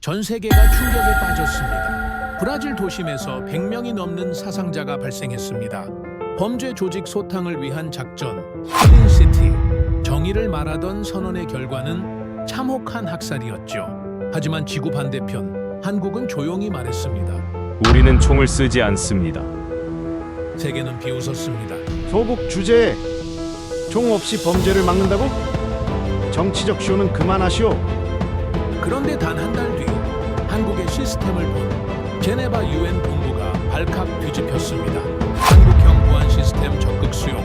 전 세계가 충격에 빠졌습니다. 브라질 도심에서 100명이 넘는 사상자가 발생했습니다. 범죄 조직 소탕을 위한 작전, 클린시티. 정의를 말하던 선언의 결과는 참혹한 학살이었죠. 하지만 지구 반대편, 한국은 조용히 말했습니다. 우리는 총을 쓰지 않습니다. 세계는 비웃었습니다. 소국 주제에 총 없이 범죄를 막는다고? 정치적 쇼는 그만하시오. 그런데 단 한 달 뒤 한국의 시스템을 본 제네바 UN 본부가 발칵 뒤집혔습니다. 한국형 보안 시스템 적극 수용,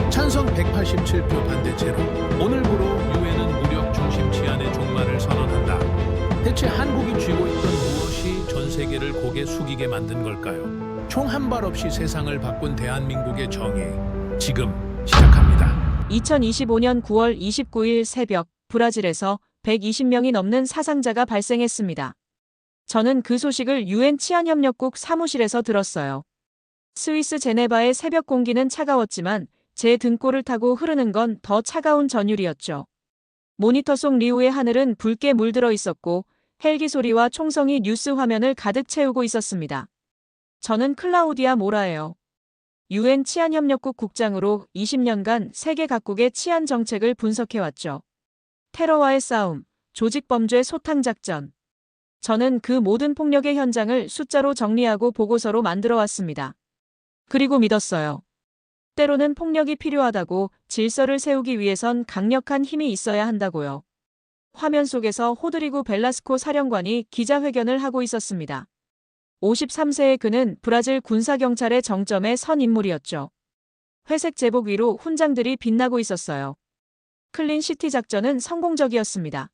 찬성 187표 반대 제로. 오늘부로 UN은 무력 중심 치안의 종말을 선언한다. 대체 한국이 쥐고 있던 무엇이 전 세계를 고개 숙이게 만든 걸까요? 총 한 발 없이 세상을 바꾼 대한민국의 정의, 지금 시작합니다. 2025년 9월 29일 새벽 브라질에서 120명이 넘는 사상자가 발생했습니다. 저는 그 소식을 UN 치안협력국 사무실에서 들었어요. 스위스 제네바의 새벽 공기는 차가웠지만 제 등골을 타고 흐르는 건 더 차가운 전율이었죠. 모니터 속 리우의 하늘은 붉게 물들어 있었고 헬기 소리와 총성이 뉴스 화면을 가득 채우고 있었습니다. 저는 클라우디아 모라예요. UN 치안협력국 국장으로 20년간 세계 각국의 치안 정책을 분석해왔죠. 테러와의 싸움, 조직범죄 소탕작전. 저는 그 모든 폭력의 현장을 숫자로 정리하고 보고서로 만들어왔습니다. 그리고 믿었어요. 때로는 폭력이 필요하다고, 질서를 세우기 위해선 강력한 힘이 있어야 한다고요. 화면 속에서 호드리고 벨라스코 사령관이 기자회견을 하고 있었습니다. 53세의 그는 브라질 군사경찰의 정점에 선 인물이었죠. 회색 제복 위로 훈장들이 빛나고 있었어요. 클린시티 작전은 성공적이었습니다.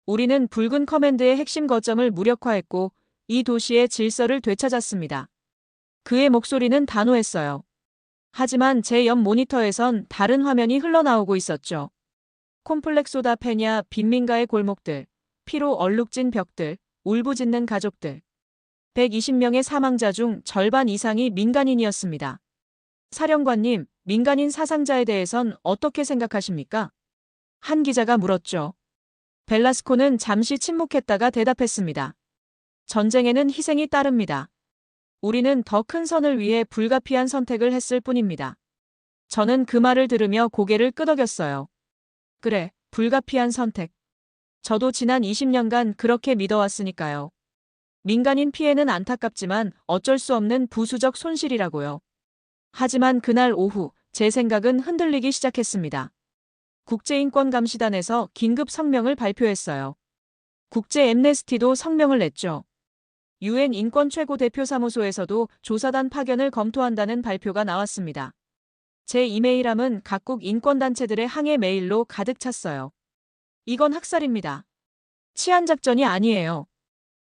우리는 붉은 커맨드의 핵심 거점을 무력화했고 이 도시의 질서를 되찾았습니다. 그의 목소리는 단호했어요. 하지만 제 옆 모니터에선 다른 화면이 흘러나오고 있었죠. 콤플렉소다 페냐 빈민가의 골목들, 피로 얼룩진 벽들, 울부짖는 가족들. 120명의 사망자 중 절반 이상이 민간인이었습니다. 사령관님, 민간인 사상자에 대해선 어떻게 생각하십니까? 한 기자가 물었죠. 벨라스코는 잠시 침묵했다가 대답했습니다. 전쟁에는 희생이 따릅니다. 우리는 더 큰 선을 위해 불가피한 선택을 했을 뿐입니다. 저는 그 말을 들으며 고개를 끄덕였어요. 그래, 불가피한 선택. 저도 지난 20년간 그렇게 믿어왔으니까요. 민간인 피해는 안타깝지만 어쩔 수 없는 부수적 손실이라고요. 하지만 그날 오후 제 생각은 흔들리기 시작했습니다. 국제인권감시단에서 긴급 성명을 발표했어요. 국제 엠네스티도 성명을 냈죠. UN 인권 최고 대표사무소에서도 조사단 파견을 검토한다는 발표가 나왔습니다. 제 이메일함은 각국 인권단체들의 항해 메일로 가득 찼어요. 이건 학살입니다. 치안작전이 아니에요.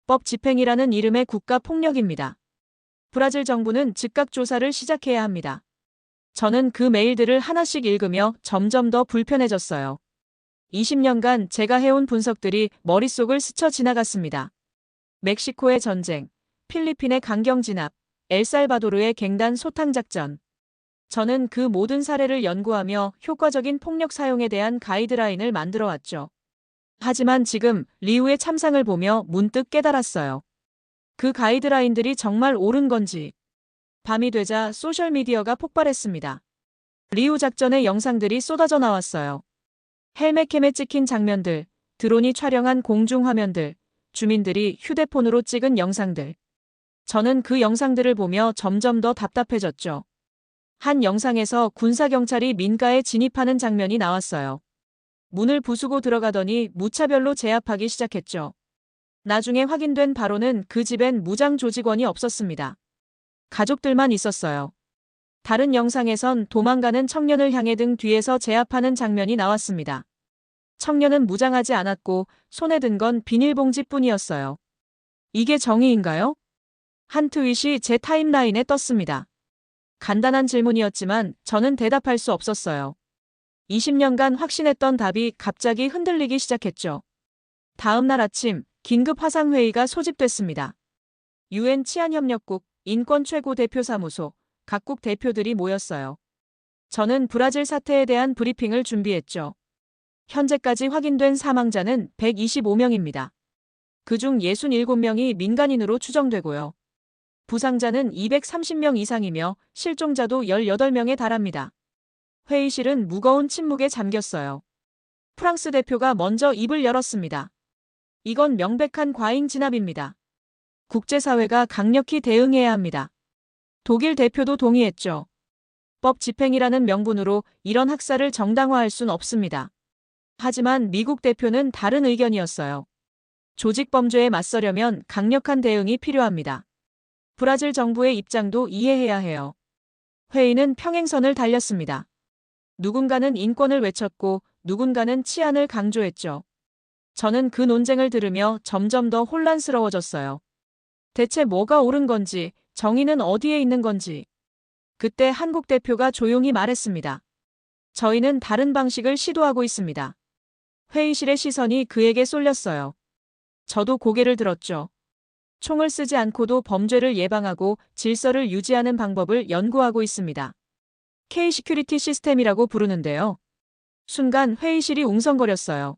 법 집행이라는 이름의 국가 폭력입니다. 브라질 정부는 즉각 조사를 시작해야 합니다. 저는 그 메일들을 하나씩 읽으며 점점 더 불편해졌어요. 20년간 제가 해온 분석들이 머릿속을 스쳐 지나갔습니다. 멕시코의 전쟁, 필리핀의 강경 진압, 엘살바도르의 갱단 소탕작전. 저는 그 모든 사례를 연구하며 효과적인 폭력 사용에 대한 가이드라인을 만들어왔죠. 하지만 지금 리우의 참상을 보며 문득 깨달았어요. 그 가이드라인들이 정말 옳은 건지. 밤이 되자 소셜미디어가 폭발했습니다. 리우 작전의 영상들이 쏟아져 나왔어요. 헬멧캠에 찍힌 장면들, 드론이 촬영한 공중 화면들, 주민들이 휴대폰으로 찍은 영상들. 저는 그 영상들을 보며 점점 더 답답해졌죠. 한 영상에서 군사경찰이 민가에 진입하는 장면이 나왔어요. 문을 부수고 들어가더니 무차별로 제압하기 시작했죠. 나중에 확인된 바로는 그 집엔 무장 조직원이 없었습니다. 가족들만 있었어요. 다른 영상에선 도망가는 청년을 향해 등 뒤에서 제압하는 장면이 나왔습니다. 청년은 무장하지 않았고 손에 든 건 비닐봉지뿐이었어요. 이게 정의인가요? 한 트윗이 제 타임라인에 떴습니다. 간단한 질문이었지만 저는 대답할 수 없었어요. 20년간 확신했던 답이 갑자기 흔들리기 시작했죠. 다음 날 아침 긴급 화상회의가 소집됐습니다. UN 치안협력국 인권 최고 대표사무소, 각국 대표들이 모였어요. 저는 브라질 사태에 대한 브리핑을 준비했죠. 현재까지 확인된 사망자는 125명입니다. 그중 67명이 민간인으로 추정되고요. 부상자는 230명 이상이며 실종자도 18명에 달합니다. 회의실은 무거운 침묵에 잠겼어요. 프랑스 대표가 먼저 입을 열었습니다. 이건 명백한 과잉 진압입니다. 국제사회가 강력히 대응해야 합니다. 독일 대표도 동의했죠. 법 집행이라는 명분으로 이런 학살을 정당화할 순 없습니다. 하지만 미국 대표는 다른 의견이었어요. 조직 범죄에 맞서려면 강력한 대응이 필요합니다. 브라질 정부의 입장도 이해해야 해요. 회의는 평행선을 달렸습니다. 누군가는 인권을 외쳤고 누군가는 치안을 강조했죠. 저는 그 논쟁을 들으며 점점 더 혼란스러워졌어요. 대체 뭐가 옳은 건지, 정의는 어디에 있는 건지. 그때 한국 대표가 조용히 말했습니다. 저희는 다른 방식을 시도하고 있습니다. 회의실의 시선이 그에게 쏠렸어요. 저도 고개를 들었죠. 총을 쓰지 않고도 범죄를 예방하고 질서를 유지하는 방법을 연구하고 있습니다. K-시큐리티 시스템이라고 부르는데요. 순간 회의실이 웅성거렸어요.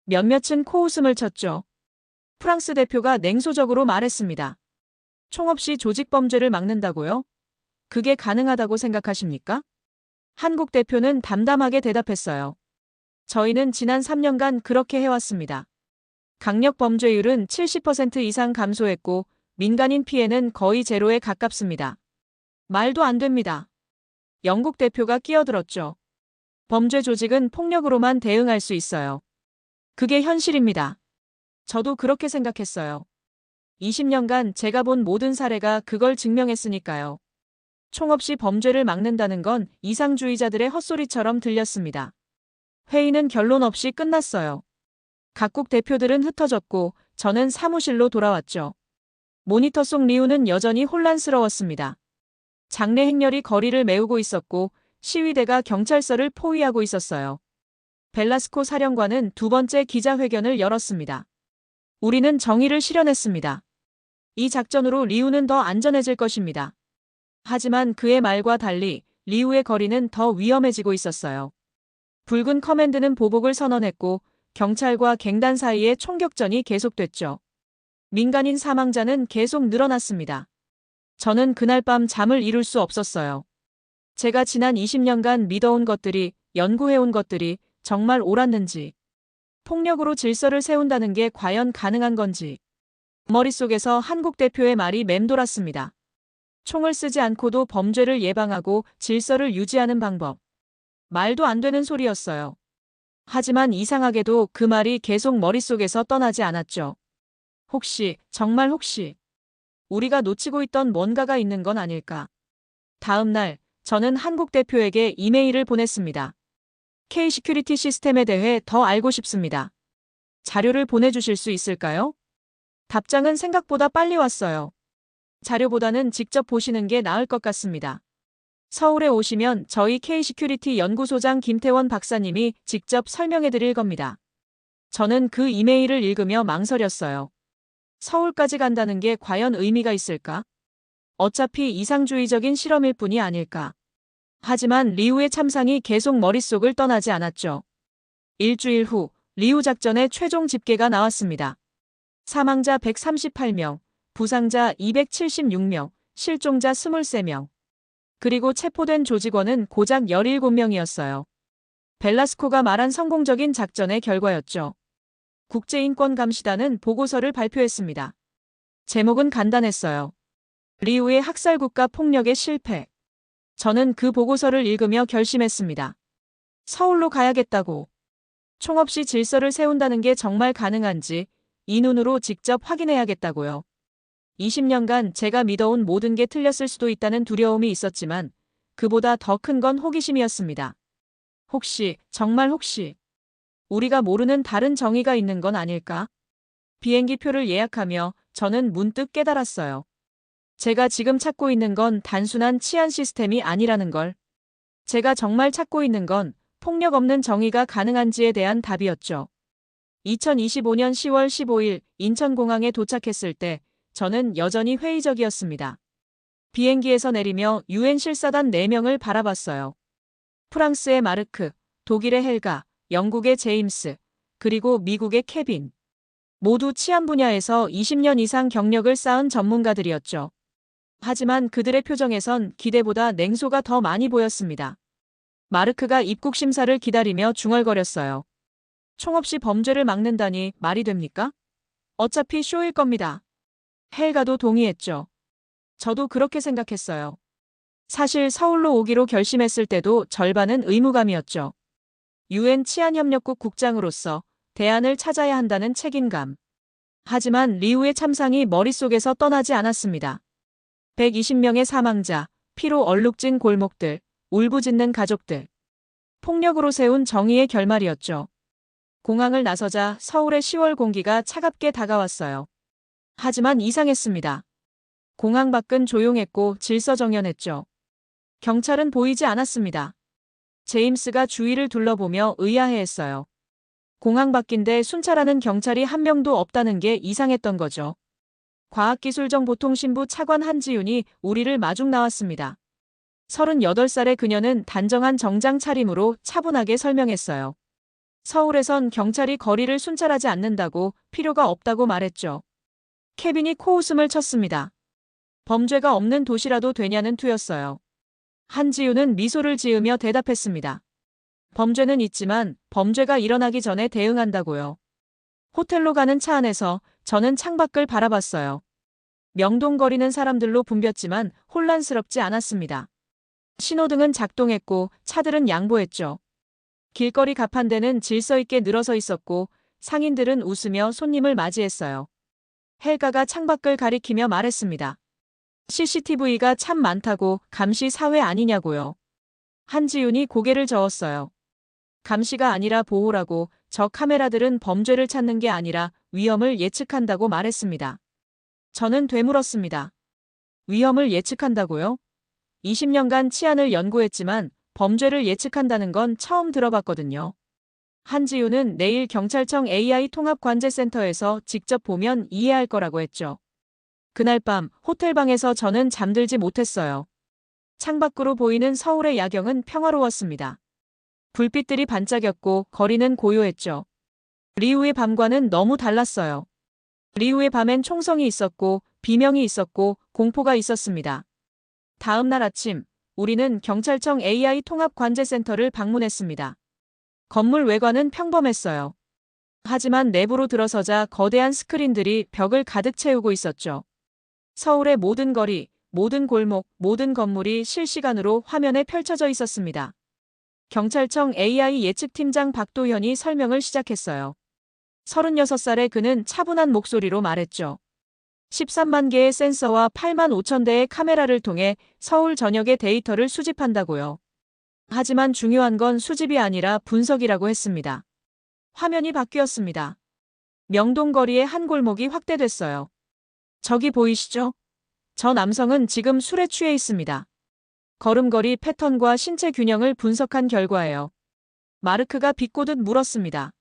몇몇은 코웃음을 쳤죠. 프랑스 대표가 냉소적으로 말했습니다. 총 없이 조직 범죄를 막는다고요? 그게 가능하다고 생각하십니까? 한국 대표는 담담하게 대답했어요. 저희는 지난 3년간 그렇게 해왔습니다. 강력 범죄율은 70% 이상 감소했고 민간인 피해는 거의 제로에 가깝습니다. 말도 안 됩니다. 영국 대표가 끼어들었죠. 범죄 조직은 폭력으로만 대응할 수 있어요. 그게 현실입니다. 저도 그렇게 생각했어요. 20년간 제가 본 모든 사례가 그걸 증명했으니까요. 총 없이 범죄를 막는다는 건 이상주의자들의 헛소리처럼 들렸습니다. 회의는 결론 없이 끝났어요. 각국 대표들은 흩어졌고 저는 사무실로 돌아왔죠. 모니터 속 리우는 여전히 혼란스러웠습니다. 장례 행렬이 거리를 메우고 있었고 시위대가 경찰서를 포위하고 있었어요. 벨라스코 사령관은 두 번째 기자회견을 열었습니다. 우리는 정의를 실현했습니다. 이 작전으로 리우는 더 안전해질 것입니다. 하지만 그의 말과 달리 리우의 거리는 더 위험해지고 있었어요. 붉은 커맨드는 보복을 선언했고 경찰과 갱단 사이의 총격전이 계속됐죠. 민간인 사망자는 계속 늘어났습니다. 저는 그날 밤 잠을 이룰 수 없었어요. 제가 지난 20년간 믿어온 것들이, 연구해온 것들이 정말 옳았는지, 폭력으로 질서를 세운다는 게 과연 가능한 건지. 머릿속에서 한국 대표의 말이 맴돌았습니다. 총을 쓰지 않고도 범죄를 예방하고 질서를 유지하는 방법. 말도 안 되는 소리였어요. 하지만 이상하게도 그 말이 계속 머릿속에서 떠나지 않았죠. 혹시, 정말 혹시, 우리가 놓치고 있던 뭔가가 있는 건 아닐까. 다음 날, 저는 한국 대표에게 이메일을 보냈습니다. K-시큐리티 시스템에 대해 더 알고 싶습니다. 자료를 보내주실 수 있을까요? 답장은 생각보다 빨리 왔어요. 자료보다는 직접 보시는 게 나을 것 같습니다. 서울에 오시면 저희 K-시큐리티 연구소장 김태원 박사님이 직접 설명해 드릴 겁니다. 저는 그 이메일을 읽으며 망설였어요. 서울까지 간다는 게 과연 의미가 있을까? 어차피 이상주의적인 실험일 뿐이 아닐까. 하지만 리우의 참상이 계속 머릿속을 떠나지 않았죠. 일주일 후 리우 작전의 최종 집계가 나왔습니다. 사망자 138명, 부상자 276명, 실종자 23명. 그리고 체포된 조직원은 고작 17명이었어요. 벨라스코가 말한 성공적인 작전의 결과였죠. 국제인권감시단은 보고서를 발표했습니다. 제목은 간단했어요. 리우의 학살국가 폭력의 실패. 저는 그 보고서를 읽으며 결심했습니다. 서울로 가야겠다고. 총 없이 질서를 세운다는 게 정말 가능한지 이 눈으로 직접 확인해야겠다고요. 20년간 제가 믿어온 모든 게 틀렸을 수도 있다는 두려움이 있었지만 그보다 더 큰 건 호기심이었습니다. 혹시, 정말 혹시 우리가 모르는 다른 정의가 있는 건 아닐까? 비행기 표를 예약하며 저는 문득 깨달았어요. 제가 지금 찾고 있는 건 단순한 치안 시스템이 아니라는 걸. 제가 정말 찾고 있는 건 폭력 없는 정의가 가능한지에 대한 답이었죠. 2025년 10월 15일 인천공항에 도착했을 때 저는 여전히 회의적이었습니다. 비행기에서 내리며 유엔 실사단 4명을 바라봤어요. 프랑스의 마르크, 독일의 헬가, 영국의 제임스, 그리고 미국의 케빈. 모두 치안 분야에서 20년 이상 경력을 쌓은 전문가들이었죠. 하지만 그들의 표정에선 기대보다 냉소가 더 많이 보였습니다. 마르크가 입국 심사를 기다리며 중얼거렸어요. 총 없이 범죄를 막는다니 말이 됩니까? 어차피 쇼일 겁니다. 헬가도 동의했죠. 저도 그렇게 생각했어요. 사실 서울로 오기로 결심했을 때도 절반은 의무감이었죠. 유엔 치안협력국 국장으로서 대안을 찾아야 한다는 책임감. 하지만 리우의 참상이 머릿속에서 떠나지 않았습니다. 120명의 사망자, 피로 얼룩진 골목들, 울부짖는 가족들. 폭력으로 세운 정의의 결말이었죠. 공항을 나서자 서울의 10월 공기가 차갑게 다가왔어요. 하지만 이상했습니다. 공항 밖은 조용했고 질서정연했죠. 경찰은 보이지 않았습니다. 제임스가 주위를 둘러보며 의아해했어요. 공항 밖인데 순찰하는 경찰이 한 명도 없다는 게 이상했던 거죠. 과학기술정보통신부 차관 한지윤이 우리를 마중 나왔습니다. 38살의 그녀는 단정한 정장 차림으로 차분하게 설명했어요. 서울에선 경찰이 거리를 순찰하지 않는다고 필요가 없다고 말했죠. 케빈이 코웃음을 쳤습니다. 범죄가 없는 도시라도 되냐는 투였어요. 한지윤은 미소를 지으며 대답했습니다. 범죄는 있지만 범죄가 일어나기 전에 대응한다고요. 호텔로 가는 차 안에서 저는 창밖을 바라봤어요. 명동거리는 사람들로 붐볐지만 혼란스럽지 않았습니다. 신호등은 작동했고 차들은 양보했죠. 길거리 가판대는 질서 있게 늘어서 있었고 상인들은 웃으며 손님을 맞이했어요. 헬가가 창밖을 가리키며 말했습니다. CCTV가 참 많다고 감시 사회 아니냐고요. 한지윤이 고개를 저었어요. 감시가 아니라 보호라고. 저 카메라들은 범죄를 찾는 게 아니라 위험을 예측한다고 말했습니다. 저는 되물었습니다. 위험을 예측한다고요? 20년간 치안을 연구했지만 범죄를 예측한다는 건 처음 들어봤거든요. 한지윤은 내일 경찰청 AI 통합관제센터에서 직접 보면 이해할 거라고 했죠. 그날 밤 호텔방에서 저는 잠들지 못했어요. 창밖으로 보이는 서울의 야경은 평화로웠습니다. 불빛들이 반짝였고 거리는 고요했죠. 리우의 밤과는 너무 달랐어요. 리우의 밤엔 총성이 있었고 비명이 있었고 공포가 있었습니다. 다음 날 아침 우리는 경찰청 AI 통합관제센터를 방문했습니다. 건물 외관은 평범했어요. 하지만 내부로 들어서자 거대한 스크린들이 벽을 가득 채우고 있었죠. 서울의 모든 거리, 모든 골목, 모든 건물이 실시간으로 화면에 펼쳐져 있었습니다. 경찰청 AI 예측팀장 박도현이 설명을 시작했어요. 36살의 그는 차분한 목소리로 말했죠. 13만 개의 센서와 8만 5천 대의 카메라를 통해 서울 전역의 데이터를 수집한다고요. 하지만 중요한 건 수집이 아니라 분석이라고 했습니다. 화면이 바뀌었습니다. 명동거리의 한 골목이 확대됐어요. 저기 보이시죠? 저 남성은 지금 술에 취해 있습니다. 걸음걸이 패턴과 신체 균형을 분석한 결과예요. 마르크가 비꼬듯 물었습니다.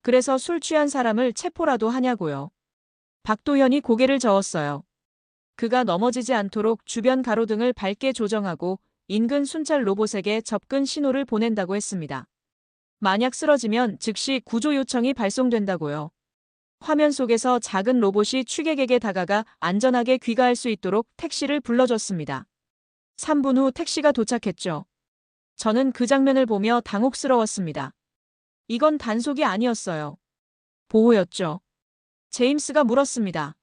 그래서 술 취한 사람을 체포라도 하냐고요. 박도현이 고개를 저었어요. 그가 넘어지지 않도록 주변 가로등을 밝게 조정하고 인근 순찰 로봇에게 접근 신호를 보낸다고 했습니다. 만약 쓰러지면 즉시 구조 요청이 발송된다고요. 화면 속에서 작은 로봇이 취객에게 다가가 안전하게 귀가할 수 있도록 택시를 불러줬습니다. 3분 후 택시가 도착했죠. 저는 그 장면을 보며 당혹스러웠습니다. 이건 단속이 아니었어요. 보호였죠. 제임스가 물었습니다.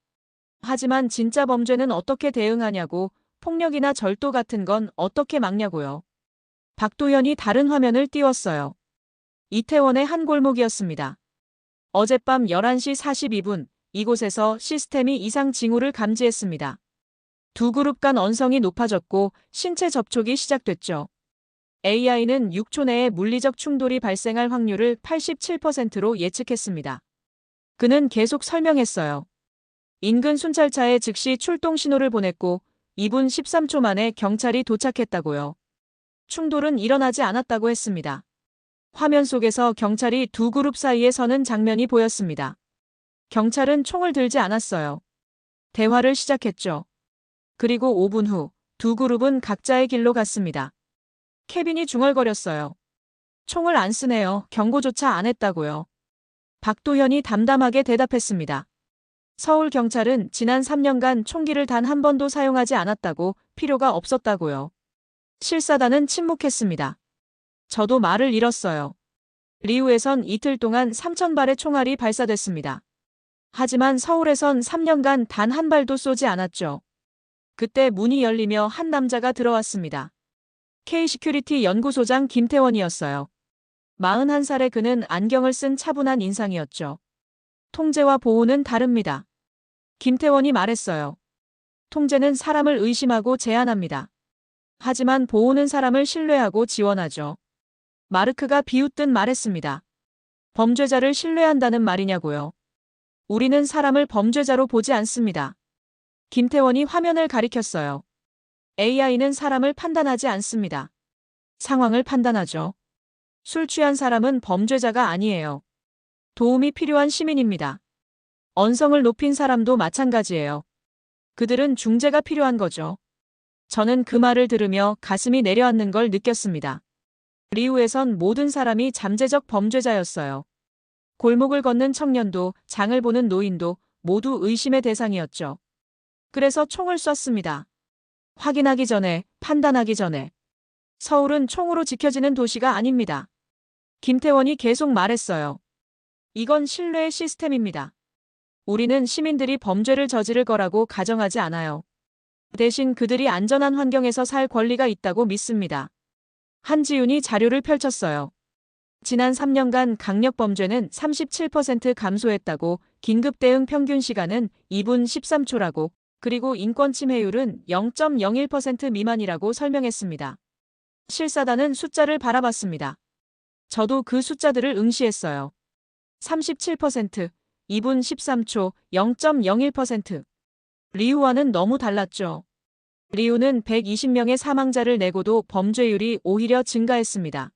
하지만 진짜 범죄는 어떻게 대응하냐고, 폭력이나 절도 같은 건 어떻게 막냐고요. 박도현이 다른 화면을 띄웠어요. 이태원의 한 골목이었습니다. 어젯밤 11시 42분, 이곳에서 시스템이 이상 징후를 감지했습니다. 두 그룹 간 언성이 높아졌고 신체 접촉이 시작됐죠. AI는 6초 내에 물리적 충돌이 발생할 확률을 87%로 예측했습니다. 그는 계속 설명했어요. 인근 순찰차에 즉시 출동 신호를 보냈고 2분 13초 만에 경찰이 도착했다고요. 충돌은 일어나지 않았다고 했습니다. 화면 속에서 경찰이 두 그룹 사이에 서는 장면이 보였습니다. 경찰은 총을 들지 않았어요. 대화를 시작했죠. 그리고 5분 후 두 그룹은 각자의 길로 갔습니다. 케빈이 중얼거렸어요. 총을 안 쓰네요. 경고조차 안 했다고요. 박도현이 담담하게 대답했습니다. 서울 경찰은 지난 3년간 총기를 단 한 번도 사용하지 않았다고, 필요가 없었다고요. 실사단은 침묵했습니다. 저도 말을 잃었어요. 리우에선 이틀 동안 3,000발의 총알이 발사됐습니다. 하지만 서울에선 3년간 단 한 발도 쏘지 않았죠. 그때 문이 열리며 한 남자가 들어왔습니다. K-시큐리티 연구소장 김태원이었어요. 41살의 그는 안경을 쓴 차분한 인상이었죠. 통제와 보호는 다릅니다. 김태원이 말했어요. 통제는 사람을 의심하고 제한합니다. 하지만 보호는 사람을 신뢰하고 지원하죠. 마르크가 비웃듯 말했습니다. 범죄자를 신뢰한다는 말이냐고요. 우리는 사람을 범죄자로 보지 않습니다. 김태원이 화면을 가리켰어요. AI는 사람을 판단하지 않습니다. 상황을 판단하죠. 술 취한 사람은 범죄자가 아니에요. 도움이 필요한 시민입니다. 언성을 높인 사람도 마찬가지예요. 그들은 중재가 필요한 거죠. 저는 그 말을 들으며 가슴이 내려앉는 걸 느꼈습니다. 리우에선 모든 사람이 잠재적 범죄자였어요. 골목을 걷는 청년도, 장을 보는 노인도 모두 의심의 대상이었죠. 그래서 총을 쐈습니다. 확인하기 전에, 판단하기 전에. 서울은 총으로 지켜지는 도시가 아닙니다. 김태원이 계속 말했어요. 이건 신뢰의 시스템입니다. 우리는 시민들이 범죄를 저지를 거라고 가정하지 않아요. 대신 그들이 안전한 환경에서 살 권리가 있다고 믿습니다. 한지윤이 자료를 펼쳤어요. 지난 3년간 강력범죄는 37% 감소했다고, 긴급 대응 평균 시간은 2분 13초라고, 그리고 인권 침해율은 0.01% 미만이라고 설명했습니다. 실사단은 숫자를 바라봤습니다. 저도 그 숫자들을 응시했어요. 37%, 2분 13초, 0.01%. 리우와는 너무 달랐죠. 리우는 120명의 사망자를 내고도 범죄율이 오히려 증가했습니다.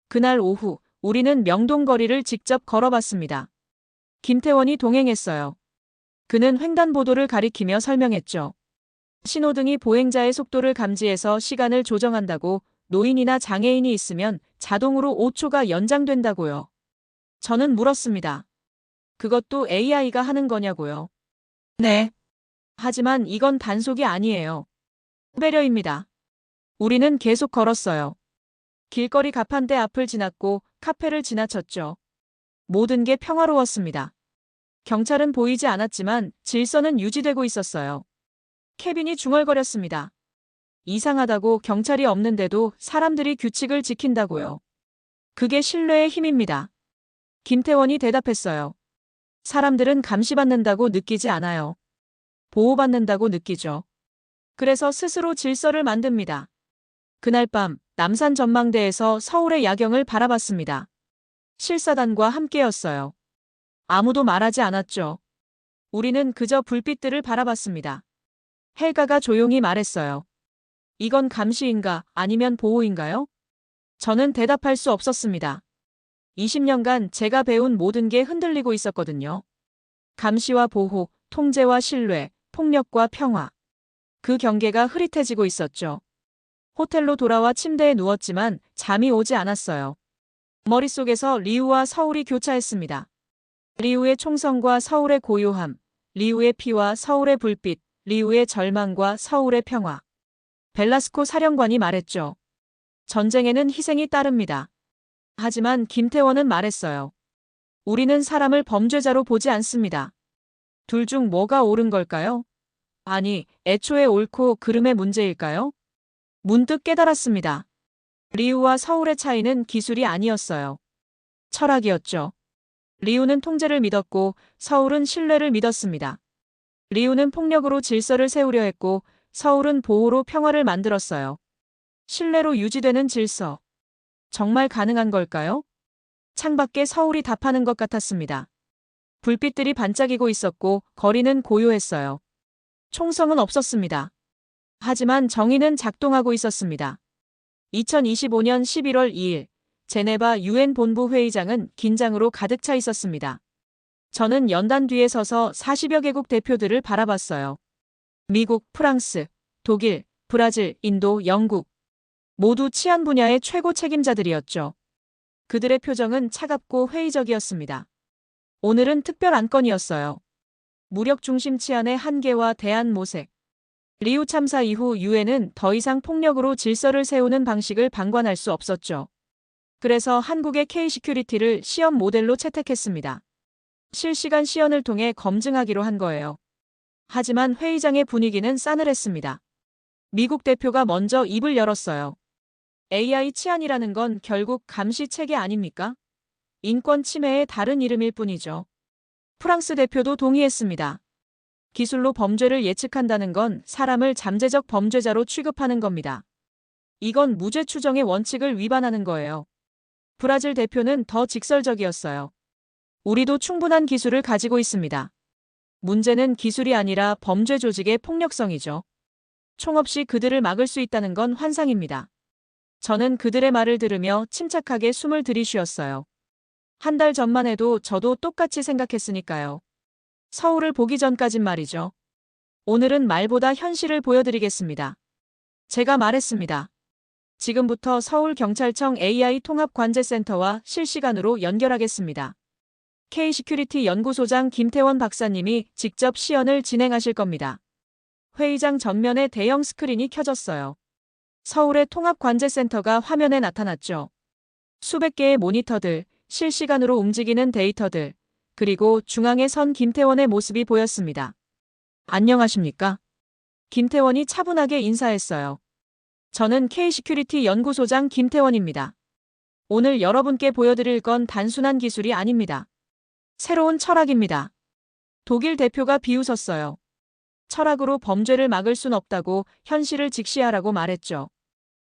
그날 오후, 우리는 명동거리를 직접 걸어봤습니다. 김태원이 동행했어요. 그는 횡단보도를 가리키며 설명했죠. 신호등이 보행자의 속도를 감지해서 시간을 조정한다고, 노인이나 장애인이 있으면 자동으로 5초가 연장된다고요. 저는 물었습니다. 그것도 AI가 하는 거냐고요. 네. 하지만 이건 단속이 아니에요. 배려입니다. 우리는 계속 걸었어요. 길거리 가판대 앞을 지났고 카페를 지나쳤죠. 모든 게 평화로웠습니다. 경찰은 보이지 않았지만 질서는 유지되고 있었어요. 케빈이 중얼거렸습니다. 이상하다고, 경찰이 없는데도 사람들이 규칙을 지킨다고요. 그게 신뢰의 힘입니다. 김태원이 대답했어요. 사람들은 감시받는다고 느끼지 않아요. 보호받는다고 느끼죠. 그래서 스스로 질서를 만듭니다. 그날 밤 남산 전망대에서 서울의 야경을 바라봤습니다. 실사단과 함께였어요. 아무도 말하지 않았죠. 우리는 그저 불빛들을 바라봤습니다. 헬가가 조용히 말했어요. 이건 감시인가, 아니면 보호인가요? 저는 대답할 수 없었습니다. 20년간 제가 배운 모든 게 흔들리고 있었거든요. 감시와 보호, 통제와 신뢰, 폭력과 평화. 그 경계가 흐릿해지고 있었죠. 호텔로 돌아와 침대에 누웠지만 잠이 오지 않았어요. 머릿속에서 리우와 서울이 교차했습니다. 리우의 총성과 서울의 고요함, 리우의 피와 서울의 불빛, 리우의 절망과 서울의 평화. 벨라스코 사령관이 말했죠. 전쟁에는 희생이 따릅니다. 하지만 김태원은 말했어요. 우리는 사람을 범죄자로 보지 않습니다. 둘 중 뭐가 옳은 걸까요? 아니, 애초에 옳고 그름의 문제일까요? 문득 깨달았습니다. 리우와 서울의 차이는 기술이 아니었어요. 철학이었죠. 리우는 통제를 믿었고 서울은 신뢰를 믿었습니다. 리우는 폭력으로 질서를 세우려 했고 서울은 보호로 평화를 만들었어요. 신뢰로 유지되는 질서. 정말 가능한 걸까요? 창밖에 서울이 답하는 것 같았습니다. 불빛들이 반짝이고 있었고 거리는 고요했어요. 총성은 없었습니다. 하지만 정의는 작동하고 있었습니다. 2025년 11월 2일, 제네바 유엔 본부 회의장은 긴장으로 가득 차 있었습니다. 저는 연단 뒤에 서서 40여 개국 대표들을 바라봤어요. 미국, 프랑스, 독일, 브라질, 인도, 영국. 모두 치안 분야의 최고 책임자들이었죠. 그들의 표정은 차갑고 회의적이었습니다. 오늘은 특별 안건이었어요. 무력 중심 치안의 한계와 대안 모색. 리우 참사 이후 유엔은 더 이상 폭력으로 질서를 세우는 방식을 방관할 수 없었죠. 그래서 한국의 K-시큐리티를 시험 모델로 채택했습니다. 실시간 시연을 통해 검증하기로 한 거예요. 하지만 회의장의 분위기는 싸늘했습니다. 미국 대표가 먼저 입을 열었어요. AI 치안이라는 건 결국 감시 체계 아닙니까? 인권 침해의 다른 이름일 뿐이죠. 프랑스 대표도 동의했습니다. 기술로 범죄를 예측한다는 건 사람을 잠재적 범죄자로 취급하는 겁니다. 이건 무죄 추정의 원칙을 위반하는 거예요. 브라질 대표는 더 직설적이었어요. 우리도 충분한 기술을 가지고 있습니다. 문제는 기술이 아니라 범죄 조직의 폭력성이죠. 총 없이 그들을 막을 수 있다는 건 환상입니다. 저는 그들의 말을 들으며 침착하게 숨을 들이쉬었어요. 한 달 전만 해도 저도 똑같이 생각했으니까요. 서울을 보기 전까진 말이죠. 오늘은 말보다 현실을 보여드리겠습니다. 제가 말했습니다. 지금부터 서울경찰청 AI 통합관제센터와 실시간으로 연결하겠습니다. K-시큐리티 연구소장 김태원 박사님이 직접 시연을 진행하실 겁니다. 회의장 전면에 대형 스크린이 켜졌어요. 서울의 통합관제센터가 화면에 나타났죠. 수백 개의 모니터들, 실시간으로 움직이는 데이터들, 그리고 중앙에 선 김태원의 모습이 보였습니다. 안녕하십니까? 김태원이 차분하게 인사했어요. 저는 K-시큐리티 연구소장 김태원입니다. 오늘 여러분께 보여드릴 건 단순한 기술이 아닙니다. 새로운 철학입니다. 독일 대표가 비웃었어요. 철학으로 범죄를 막을 순 없다고 현실을 직시하라고 말했죠.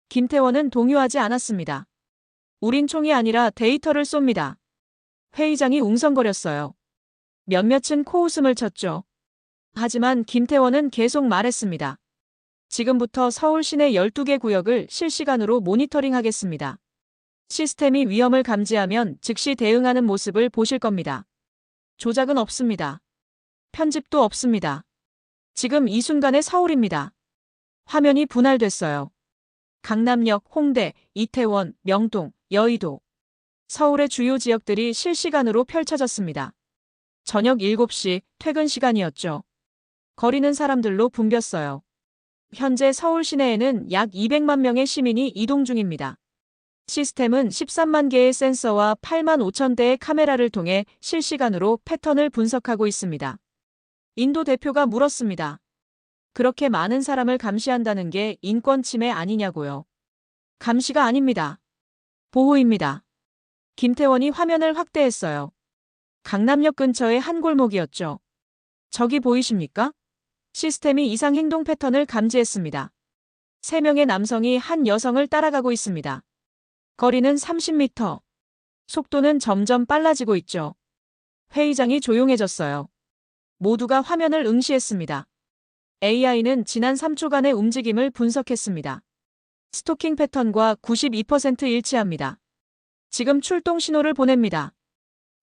김태원은 동요하지 않았습니다. 우린 총이 아니라 데이터를 쏩니다. 회의장이 웅성거렸어요. 몇몇은 코웃음을 쳤죠. 하지만 김태원은 계속 말했습니다. 지금부터 서울 시내 12개 구역을 실시간으로 모니터링하겠습니다. 시스템이 위험을 감지하면 즉시 대응하는 모습을 보실 겁니다. 조작은 없습니다. 편집도 없습니다. 지금 이 순간의 서울입니다. 화면이 분할됐어요. 강남역, 홍대, 이태원, 명동, 여의도. 서울의 주요 지역들이 실시간으로 펼쳐졌습니다. 저녁 7시 퇴근 시간이었죠. 거리는 사람들로 붐볐어요. 현재 서울 시내에는 약 200만 명의 시민이 이동 중입니다. 시스템은 13만 개의 센서와 8만 5천 대의 카메라를 통해 실시간으로 패턴을 분석하고 있습니다. 인도 대표가 물었습니다. 그렇게 많은 사람을 감시한다는 게 인권 침해 아니냐고요. 감시가 아닙니다. 보호입니다. 김태원이 화면을 확대했어요. 강남역 근처의 한 골목이었죠. 저기 보이십니까? 시스템이 이상 행동 패턴을 감지했습니다. 3명의 남성이 한 여성을 따라가고 있습니다. 거리는 30m. 속도는 점점 빨라지고 있죠. 회의장이 조용해졌어요. 모두가 화면을 응시했습니다. AI는 지난 3초간의 움직임을 분석했습니다. 스토킹 패턴과 92% 일치합니다. 지금 출동 신호를 보냅니다.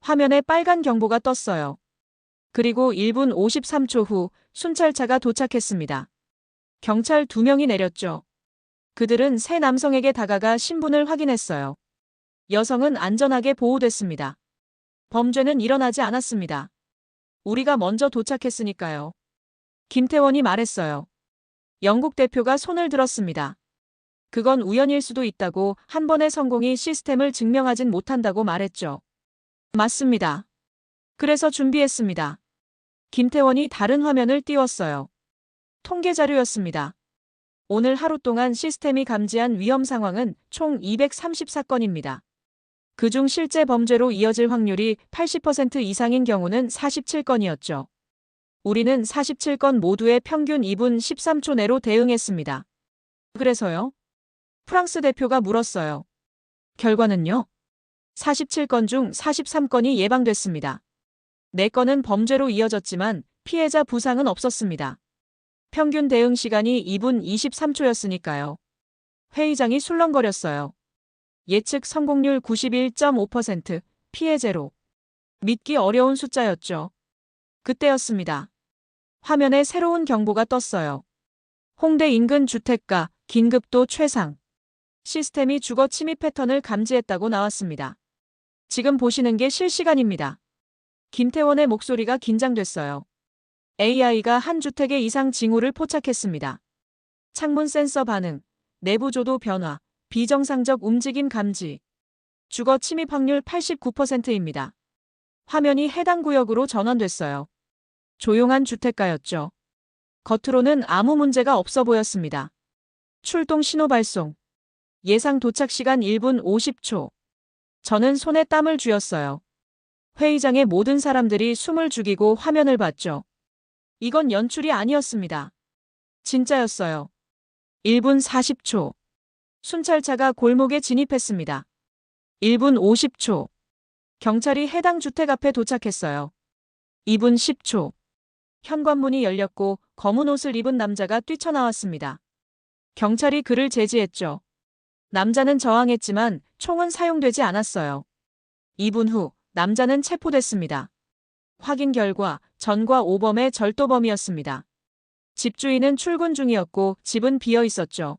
화면에 빨간 경보가 떴어요. 그리고 1분 53초 후 순찰차가 도착했습니다. 경찰 2명이 내렸죠. 그들은 세 남성에게 다가가 신분을 확인했어요. 여성은 안전하게 보호됐습니다. 범죄는 일어나지 않았습니다. 우리가 먼저 도착했으니까요. 김태원이 말했어요. 영국 대표가 손을 들었습니다. 그건 우연일 수도 있다고 한 번의 성공이 시스템을 증명하진 못한다고 말했죠. 맞습니다. 그래서 준비했습니다. 김태원이 다른 화면을 띄웠어요. 통계 자료였습니다. 오늘 하루 동안 시스템이 감지한 위험 상황은 총 234건입니다. 그중 실제 범죄로 이어질 확률이 80% 이상인 경우는 47건이었죠. 우리는 47건 모두의 평균 2분 13초 내로 대응했습니다. 그래서요? 프랑스 대표가 물었어요. 결과는요? 47건 중 43건이 예방됐습니다. 4건은 범죄로 이어졌지만 피해자 부상은 없었습니다. 평균 대응 시간이 2분 23초였으니까요. 회의장이 술렁거렸어요. 예측 성공률 91.5%, 피해 제로. 믿기 어려운 숫자였죠. 그때였습니다. 화면에 새로운 경보가 떴어요. 홍대 인근 주택가, 긴급도 최상. 시스템이 주거 침입 패턴을 감지했다고 나왔습니다. 지금 보시는 게 실시간입니다. 김태원의 목소리가 긴장됐어요. AI가 한 주택의 이상 징후를 포착했습니다. 창문 센서 반응, 내부 조도 변화, 비정상적 움직임 감지. 주거 침입 확률 89%입니다. 화면이 해당 구역으로 전환됐어요. 조용한 주택가였죠. 겉으로는 아무 문제가 없어 보였습니다. 출동 신호 발송. 예상 도착 시간 1분 50초. 저는 손에 땀을 쥐었어요. 회의장의 모든 사람들이 숨을 죽이고 화면을 봤죠. 이건 연출이 아니었습니다. 진짜였어요. 1분 40초. 순찰차가 골목에 진입했습니다. 1분 50초. 경찰이 해당 주택 앞에 도착했어요. 2분 10초. 현관문이 열렸고 검은 옷을 입은 남자가 뛰쳐나왔습니다. 경찰이 그를 제지했죠. 남자는 저항했지만 총은 사용되지 않았어요. 2분 후 남자는 체포됐습니다. 확인 결과 전과 오범의 절도범이었습니다. 집주인은 출근 중이었고 집은 비어 있었죠.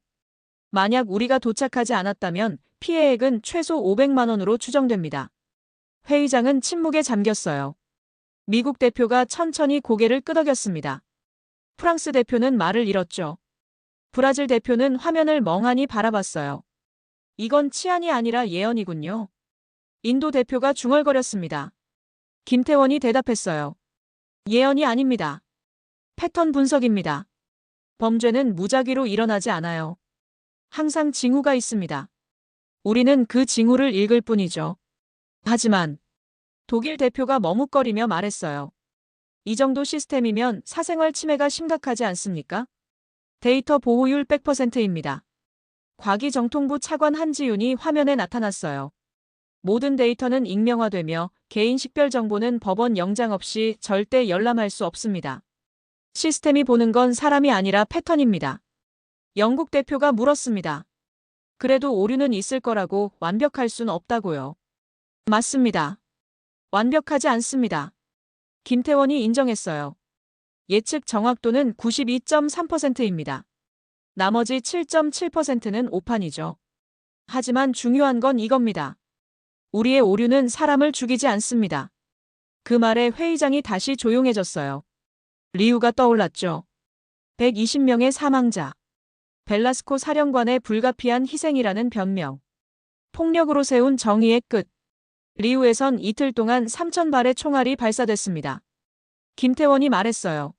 만약 우리가 도착하지 않았다면 피해액은 최소 500만 원으로 추정됩니다. 회의장은 침묵에 잠겼어요. 미국 대표가 천천히 고개를 끄덕였습니다. 프랑스 대표는 말을 잃었죠. 브라질 대표는 화면을 멍하니 바라봤어요. 이건 치안이 아니라 예언이군요. 인도 대표가 중얼거렸습니다. 김태원이 대답했어요. 예언이 아닙니다. 패턴 분석입니다. 범죄는 무작위로 일어나지 않아요. 항상 징후가 있습니다. 우리는 그 징후를 읽을 뿐이죠. 하지만 독일 대표가 머뭇거리며 말했어요. 이 정도 시스템이면 사생활 침해가 심각하지 않습니까? 데이터 보호율 100%입니다. 과기정통부 차관 한지윤이 화면에 나타났어요. 모든 데이터는 익명화되며 개인 식별 정보는 법원 영장 없이 절대 열람할 수 없습니다. 시스템이 보는 건 사람이 아니라 패턴입니다. 영국 대표가 물었습니다. 그래도 오류는 있을 거라고 완벽할 순 없다고요. 맞습니다. 완벽하지 않습니다. 김태원이 인정했어요. 예측 정확도는 92.3%입니다. 나머지 7.7%는 오판이죠. 하지만 중요한 건 이겁니다. 우리의 오류는 사람을 죽이지 않습니다. 그 말에 회의장이 다시 조용해졌어요. 리우가 떠올랐죠. 120명의 사망자. 벨라스코 사령관의 불가피한 희생이라는 변명. 폭력으로 세운 정의의 끝. 리우에선 이틀 동안 3,000발의 총알이 발사됐습니다. 김태원이 말했어요.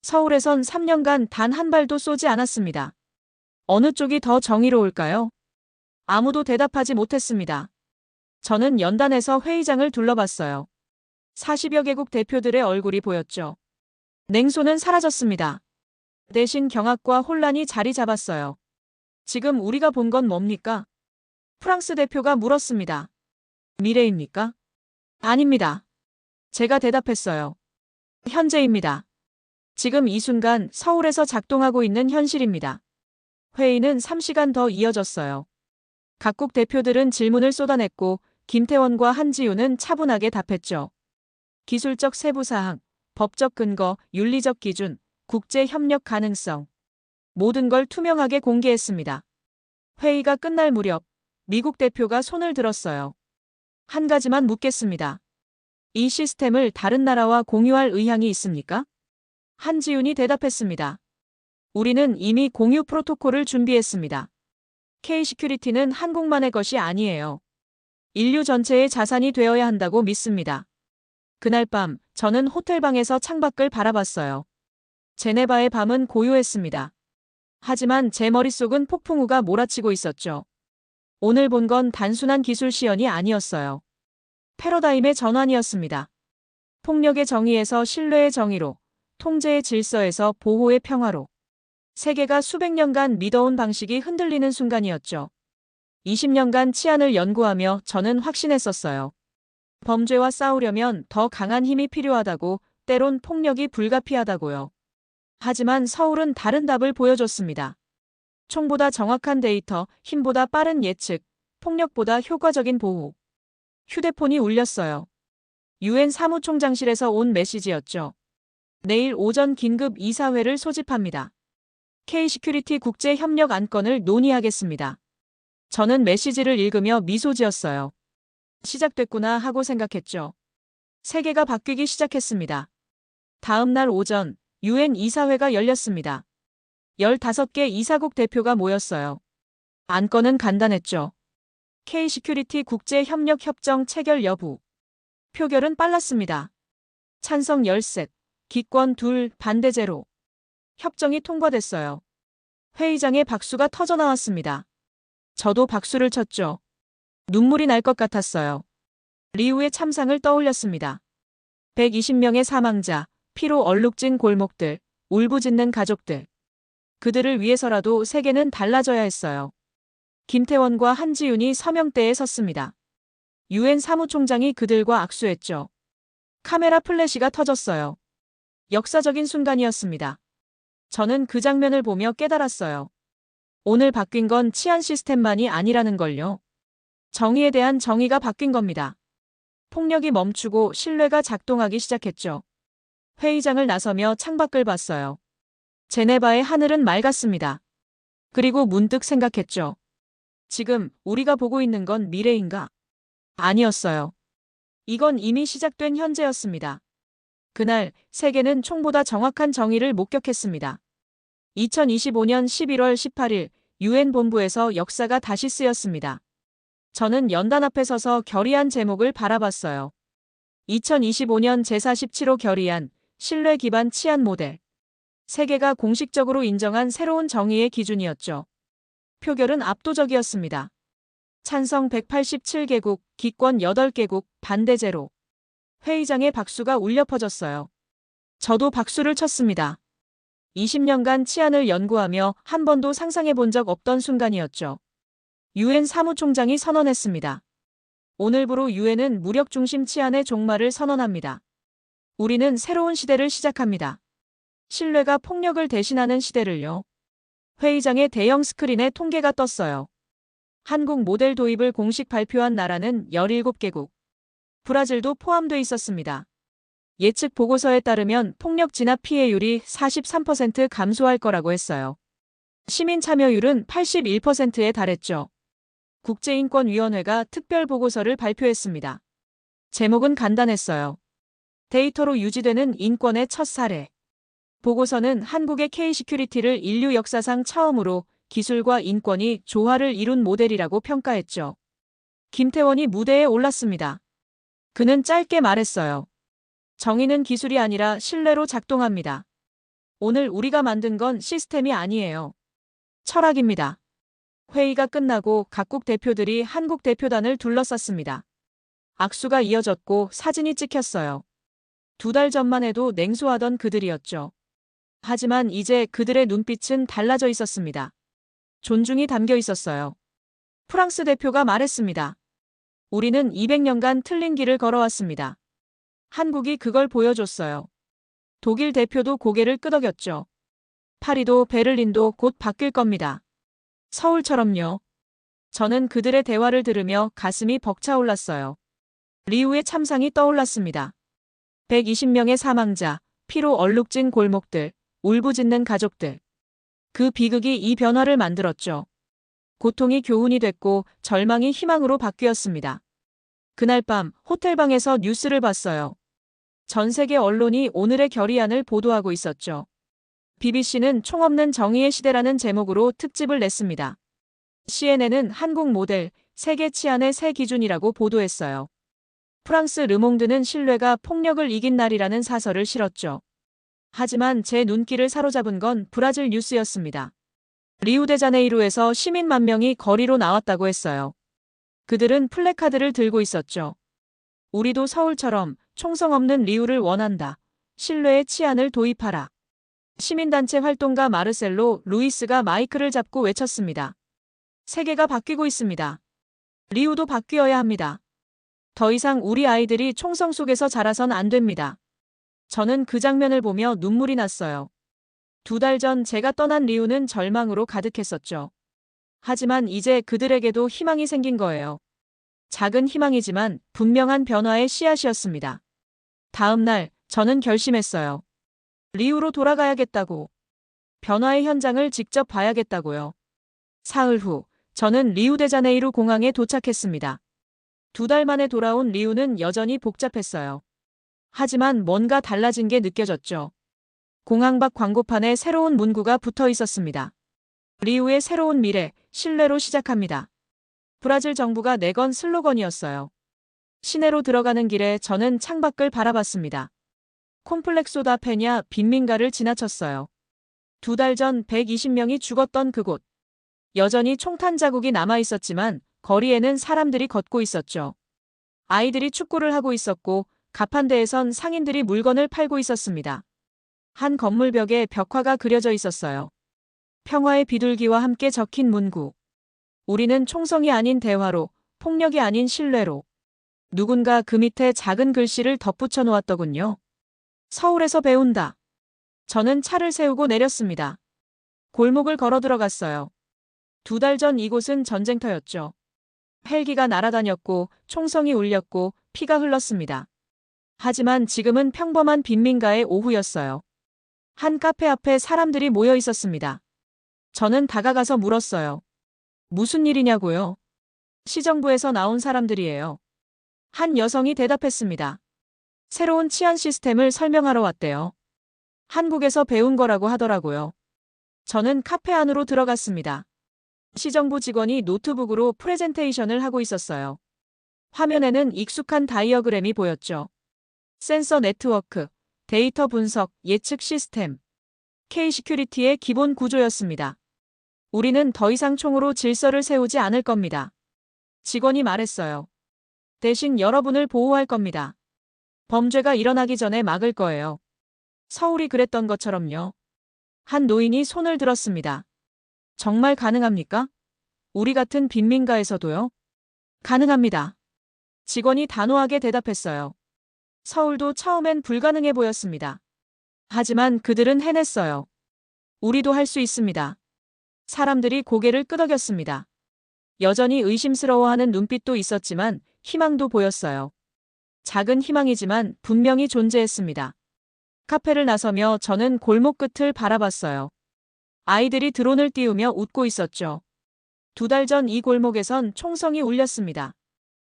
서울에선 3년간 단 한 발도 쏘지 않았습니다. 어느 쪽이 더 정의로울까요? 아무도 대답하지 못했습니다. 저는 연단에서 회의장을 둘러봤어요. 40여 개국 대표들의 얼굴이 보였죠. 냉소는 사라졌습니다. 대신 경악과 혼란이 자리 잡았어요. 지금 우리가 본 건 뭡니까? 프랑스 대표가 물었습니다. 미래입니까? 아닙니다. 제가 대답했어요. 현재입니다. 지금 이 순간 서울에서 작동하고 있는 현실입니다. 회의는 3시간 더 이어졌어요. 각국 대표들은 질문을 쏟아냈고 김태원과 한지우는 차분하게 답했죠. 기술적 세부사항, 법적 근거, 윤리적 기준, 국제 협력 가능성. 모든 걸 투명하게 공개했습니다. 회의가 끝날 무렵 미국 대표가 손을 들었어요. 한 가지만 묻겠습니다. 이 시스템을 다른 나라와 공유할 의향이 있습니까? 한지윤이 대답했습니다. 우리는 이미 공유 프로토콜을 준비했습니다. K-시큐리티는 한국만의 것이 아니에요. 인류 전체의 자산이 되어야 한다고 믿습니다. 그날 밤 저는 호텔방에서 창밖을 바라봤어요. 제네바의 밤은 고요했습니다. 하지만 제 머릿속은 폭풍우가 몰아치고 있었죠. 오늘 본 건 단순한 기술 시연이 아니었어요. 패러다임의 전환이었습니다. 폭력의 정의에서 신뢰의 정의로, 통제의 질서에서 보호의 평화로. 세계가 수백 년간 믿어온 방식이 흔들리는 순간이었죠. 20년간 치안을 연구하며 저는 확신했었어요. 범죄와 싸우려면 더 강한 힘이 필요하다고, 때론 폭력이 불가피하다고요. 하지만 서울은 다른 답을 보여줬습니다. 총보다 정확한 데이터, 힘보다 빠른 예측, 폭력보다 효과적인 보호. 휴대폰이 울렸어요. UN 사무총장실에서 온 메시지였죠. 내일 오전 긴급 이사회를 소집합니다. K-시큐리티 국제협력 안건을 논의하겠습니다. 저는 메시지를 읽으며 미소 지었어요. 시작됐구나 하고 생각했죠. 세계가 바뀌기 시작했습니다. 다음 날 오전, UN 이사회가 열렸습니다. 15개 이사국 대표가 모였어요. 안건은 간단했죠. K-시큐리티 국제협력협정 체결 여부. 표결은 빨랐습니다. 찬성 13, 기권 2, 반대 0. 협정이 통과됐어요. 회의장에 박수가 터져나왔습니다. 저도 박수를 쳤죠. 눈물이 날 것 같았어요. 리우의 참상을 떠올렸습니다. 120명의 사망자, 피로 얼룩진 골목들, 울부짖는 가족들. 그들을 위해서라도 세계는 달라져야 했어요. 김태원과 한지윤이 서명대에 섰습니다. UN 사무총장이 그들과 악수했죠. 카메라 플래시가 터졌어요. 역사적인 순간이었습니다. 저는 그 장면을 보며 깨달았어요. 오늘 바뀐 건 치안 시스템만이 아니라는 걸요. 정의에 대한 정의가 바뀐 겁니다. 폭력이 멈추고 신뢰가 작동하기 시작했죠. 회의장을 나서며 창밖을 봤어요. 제네바의 하늘은 맑았습니다. 그리고 문득 생각했죠. 지금 우리가 보고 있는 건 미래인가? 아니었어요. 이건 이미 시작된 현재였습니다. 그날 세계는 총보다 정확한 정의를 목격했습니다. 2025년 11월 18일 UN 본부에서 역사가 다시 쓰였습니다. 저는 연단 앞에 서서 결의안 제목을 바라봤어요. 2025년 제47호 결의안, 신뢰 기반 치안 모델. 세계가 공식적으로 인정한 새로운 정의의 기준이었죠. 표결은 압도적이었습니다. 찬성 187개국, 기권 8개국, 반대 0. 회의장에 박수가 울려 퍼졌어요. 저도 박수를 쳤습니다. 20년간 치안을 연구하며 한 번도 상상해 본 적 없던 순간이었죠. UN 사무총장이 선언했습니다. 오늘부로 UN은 무력 중심 치안의 종말을 선언합니다. 우리는 새로운 시대를 시작합니다. 신뢰가 폭력을 대신하는 시대를요. 회의장의 대형 스크린에 통계가 떴어요. 한국 모델 도입을 공식 발표한 나라는 17개국. 브라질도 포함돼 있었습니다. 예측 보고서에 따르면 폭력 진압 피해율이 43% 감소할 거라고 했어요. 시민 참여율은 81%에 달했죠. 국제인권위원회가 특별 보고서를 발표했습니다. 제목은 간단했어요. 데이터로 유지되는 인권의 첫 사례. 보고서는 한국의 K-시큐리티를 인류 역사상 처음으로 기술과 인권이 조화를 이룬 모델이라고 평가했죠. 김태원이 무대에 올랐습니다. 그는 짧게 말했어요. 정의는 기술이 아니라 신뢰로 작동합니다. 오늘 우리가 만든 건 시스템이 아니에요. 철학입니다. 회의가 끝나고 각국 대표들이 한국 대표단을 둘러쌌습니다. 악수가 이어졌고 사진이 찍혔어요. 2달 전만 해도 냉소하던 그들이었죠. 하지만 이제 그들의 눈빛은 달라져 있었습니다. 존중이 담겨 있었어요. 프랑스 대표가 말했습니다. 우리는 200년간 틀린 길을 걸어왔습니다. 한국이 그걸 보여줬어요. 독일 대표도 고개를 끄덕였죠. 파리도 베를린도 곧 바뀔 겁니다. 서울처럼요. 저는 그들의 대화를 들으며 가슴이 벅차올랐어요. 리우의 참상이 떠올랐습니다. 120명의 사망자, 피로 얼룩진 골목들, 울부짖는 가족들. 그 비극이 이 변화를 만들었죠. 고통이 교훈이 됐고 절망이 희망으로 바뀌었습니다. 그날 밤 호텔방에서 뉴스를 봤어요. 전 세계 언론이 오늘의 결의안을 보도하고 있었죠. BBC는 총 없는 정의의 시대라는 제목으로 특집을 냈습니다. CNN은 한국 모델, 세계 치안의 새 기준이라고 보도했어요. 프랑스 르몽드는 신뢰가 폭력을 이긴 날이라는 사설을 실었죠. 하지만 제 눈길을 사로잡은 건 브라질 뉴스였습니다. 리우데자네이루에서 시민 10,000명이 거리로 나왔다고 했어요. 그들은 플래카드를 들고 있었죠. 우리도 서울처럼 총성 없는 리우를 원한다. 신뢰의 치안을 도입하라. 시민단체 활동가 마르셀로 루이스가 마이크를 잡고 외쳤습니다. 세계가 바뀌고 있습니다. 리우도 바뀌어야 합니다. 더 이상 우리 아이들이 총성 속에서 자라선 안 됩니다. 저는 그 장면을 보며 눈물이 났어요. 2달 전 제가 떠난 리우는 절망으로 가득했었죠. 하지만 이제 그들에게도 희망이 생긴 거예요. 작은 희망이지만 분명한 변화의 씨앗이었습니다. 다음 날 저는 결심했어요. 리우로 돌아가야겠다고. 변화의 현장을 직접 봐야겠다고요. 사흘 후 저는 리우데자네이루 공항에 도착했습니다. 2달 만에 돌아온 리우는 여전히 복잡했어요. 하지만 뭔가 달라진 게 느껴졌죠. 공항 밖 광고판에 새로운 문구가 붙어 있었습니다. 리우의 새로운 미래, 신뢰로 시작합니다. 브라질 정부가 내건 슬로건이었어요. 시내로 들어가는 길에 저는 창밖을 바라봤습니다. 콤플렉소다 페냐 빈민가를 지나쳤어요. 2달 전 120명이 죽었던 그곳. 여전히 총탄 자국이 남아 있었지만 거리에는 사람들이 걷고 있었죠. 아이들이 축구를 하고 있었고 가판대에선 상인들이 물건을 팔고 있었습니다. 한 건물 벽에 벽화가 그려져 있었어요. 평화의 비둘기와 함께 적힌 문구. 우리는 총성이 아닌 대화로, 폭력이 아닌 신뢰로. 누군가 그 밑에 작은 글씨를 덧붙여 놓았더군요. 서울에서 배운다. 저는 차를 세우고 내렸습니다. 골목을 걸어 들어갔어요. 2달 전 이곳은 전쟁터였죠. 헬기가 날아다녔고 총성이 울렸고 피가 흘렀습니다. 하지만 지금은 평범한 빈민가의 오후였어요. 한 카페 앞에 사람들이 모여 있었습니다. 저는 다가가서 물었어요. 무슨 일이냐고요? 시정부에서 나온 사람들이에요. 한 여성이 대답했습니다. 새로운 치안 시스템을 설명하러 왔대요. 한국에서 배운 거라고 하더라고요. 저는 카페 안으로 들어갔습니다. 시정부 직원이 노트북으로 프레젠테이션을 하고 있었어요. 화면에는 익숙한 다이어그램이 보였죠. 센서 네트워크, 데이터 분석, 예측 시스템, K-시큐리티의 기본 구조였습니다. 우리는 더 이상 총으로 질서를 세우지 않을 겁니다. 직원이 말했어요. 대신 여러분을 보호할 겁니다. 범죄가 일어나기 전에 막을 거예요. 서울이 그랬던 것처럼요. 한 노인이 손을 들었습니다. 정말 가능합니까? 우리 같은 빈민가에서도요? 가능합니다. 직원이 단호하게 대답했어요. 서울도 처음엔 불가능해 보였습니다. 하지만 그들은 해냈어요. 우리도 할 수 있습니다. 사람들이 고개를 끄덕였습니다. 여전히 의심스러워하는 눈빛도 있었지만 희망도 보였어요. 작은 희망이지만 분명히 존재했습니다. 카페를 나서며 저는 골목 끝을 바라봤어요. 아이들이 드론을 띄우며 웃고 있었죠. 2달 전 이 골목에선 총성이 울렸습니다.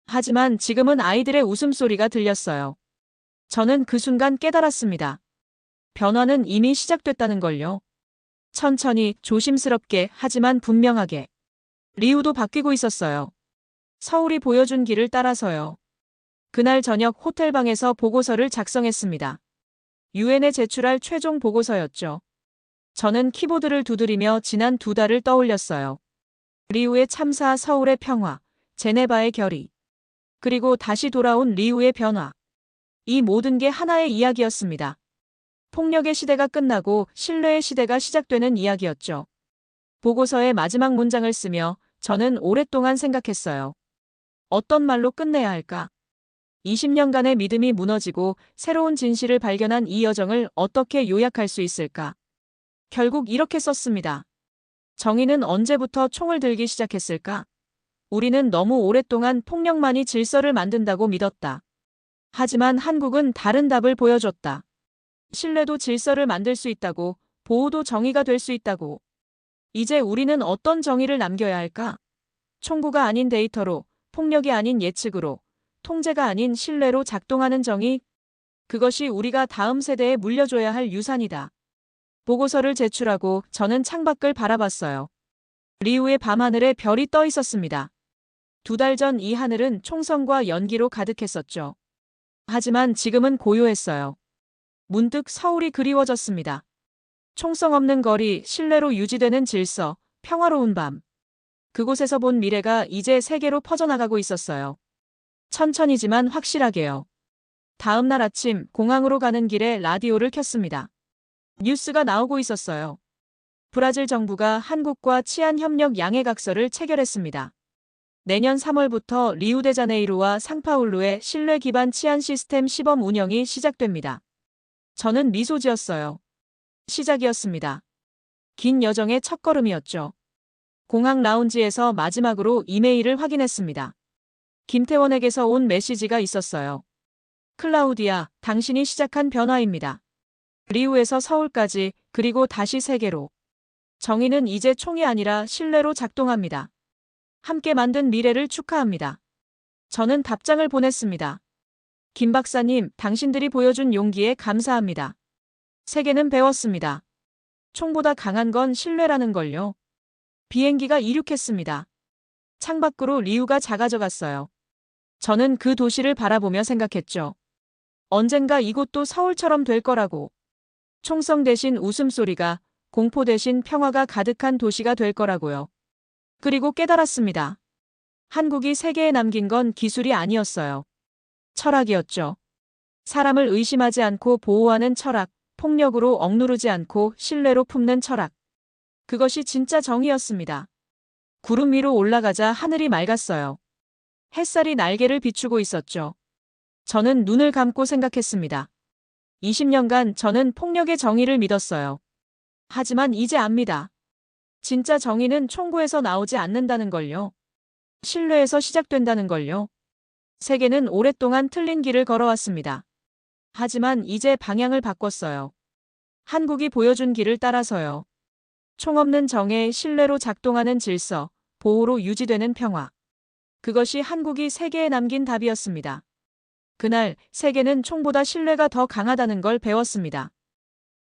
하지만 지금은 아이들의 웃음소리가 들렸어요. 저는 그 순간 깨달았습니다. 변화는 이미 시작됐다는 걸요. 천천히, 조심스럽게, 하지만 분명하게. 리우도 바뀌고 있었어요. 서울이 보여준 길을 따라서요. 그날 저녁 호텔방에서 보고서를 작성했습니다. 유엔에 제출할 최종 보고서였죠. 저는 키보드를 두드리며 지난 2달을 떠올렸어요. 리우의 참사, 서울의 평화, 제네바의 결의. 그리고 다시 돌아온 리우의 변화. 이 모든 게 하나의 이야기였습니다. 폭력의 시대가 끝나고 신뢰의 시대가 시작되는 이야기였죠. 보고서의 마지막 문장을 쓰며 저는 오랫동안 생각했어요. 어떤 말로 끝내야 할까? 20년간의 믿음이 무너지고 새로운 진실을 발견한 이 여정을 어떻게 요약할 수 있을까? 결국 이렇게 썼습니다. 정의는 언제부터 총을 들기 시작했을까? 우리는 너무 오랫동안 폭력만이 질서를 만든다고 믿었다. 하지만 한국은 다른 답을 보여줬다. 신뢰도 질서를 만들 수 있다고, 보호도 정의가 될 수 있다고. 이제 우리는 어떤 정의를 남겨야 할까? 총구가 아닌 데이터로, 폭력이 아닌 예측으로, 통제가 아닌 신뢰로 작동하는 정의. 그것이 우리가 다음 세대에 물려줘야 할 유산이다. 보고서를 제출하고 저는 창밖을 바라봤어요. 리우의 밤하늘에 별이 떠 있었습니다. 2달 전 이 하늘은 총성과 연기로 가득했었죠. 하지만 지금은 고요했어요. 문득 서울이 그리워졌습니다. 총성 없는 거리, 신뢰로 유지되는 질서, 평화로운 밤. 그곳에서 본 미래가 이제 세계로 퍼져나가고 있었어요. 천천히지만 확실하게요. 다음 날 아침 공항으로 가는 길에 라디오를 켰습니다. 뉴스가 나오고 있었어요. 브라질 정부가 한국과 치안협력 양해각서를 체결했습니다. 내년 3월부터 리우데자네이루와 상파울루의 신뢰 기반 치안 시스템 시범 운영이 시작됩니다. 저는 미소 지었어요. 시작이었습니다. 긴 여정의 첫걸음이었죠. 공항 라운지에서 마지막으로 이메일을 확인했습니다. 김태원에게서 온 메시지가 있었어요. 클라우디아, 당신이 시작한 변화입니다. 리우에서 서울까지, 그리고 다시 세계로. 정의는 이제 총이 아니라 신뢰로 작동합니다. 함께 만든 미래를 축하합니다. 저는 답장을 보냈습니다. 김 박사님, 당신들이 보여준 용기에 감사합니다. 세계는 배웠습니다. 총보다 강한 건 신뢰라는 걸요. 비행기가 이륙했습니다. 창밖으로 리우가 작아져 갔어요. 저는 그 도시를 바라보며 생각했죠. 언젠가 이곳도 서울처럼 될 거라고. 총성 대신 웃음소리가, 공포 대신 평화가 가득한 도시가 될 거라고요. 그리고 깨달았습니다. 한국이 세계에 남긴 건 기술이 아니었어요. 철학이었죠. 사람을 의심하지 않고 보호하는 철학, 폭력으로 억누르지 않고 신뢰로 품는 철학. 그것이 진짜 정의였습니다. 구름 위로 올라가자 하늘이 맑았어요. 햇살이 날개를 비추고 있었죠. 저는 눈을 감고 생각했습니다. 20년간 저는 폭력의 정의를 믿었어요. 하지만 이제 압니다. 진짜 정의는 총구에서 나오지 않는다는 걸요. 신뢰에서 시작된다는 걸요. 세계는 오랫동안 틀린 길을 걸어왔습니다. 하지만 이제 방향을 바꿨어요. 한국이 보여준 길을 따라서요. 총 없는 정의, 신뢰로 작동하는 질서, 보호로 유지되는 평화. 그것이 한국이 세계에 남긴 답이었습니다. 그날 세계는 총보다 신뢰가 더 강하다는 걸 배웠습니다.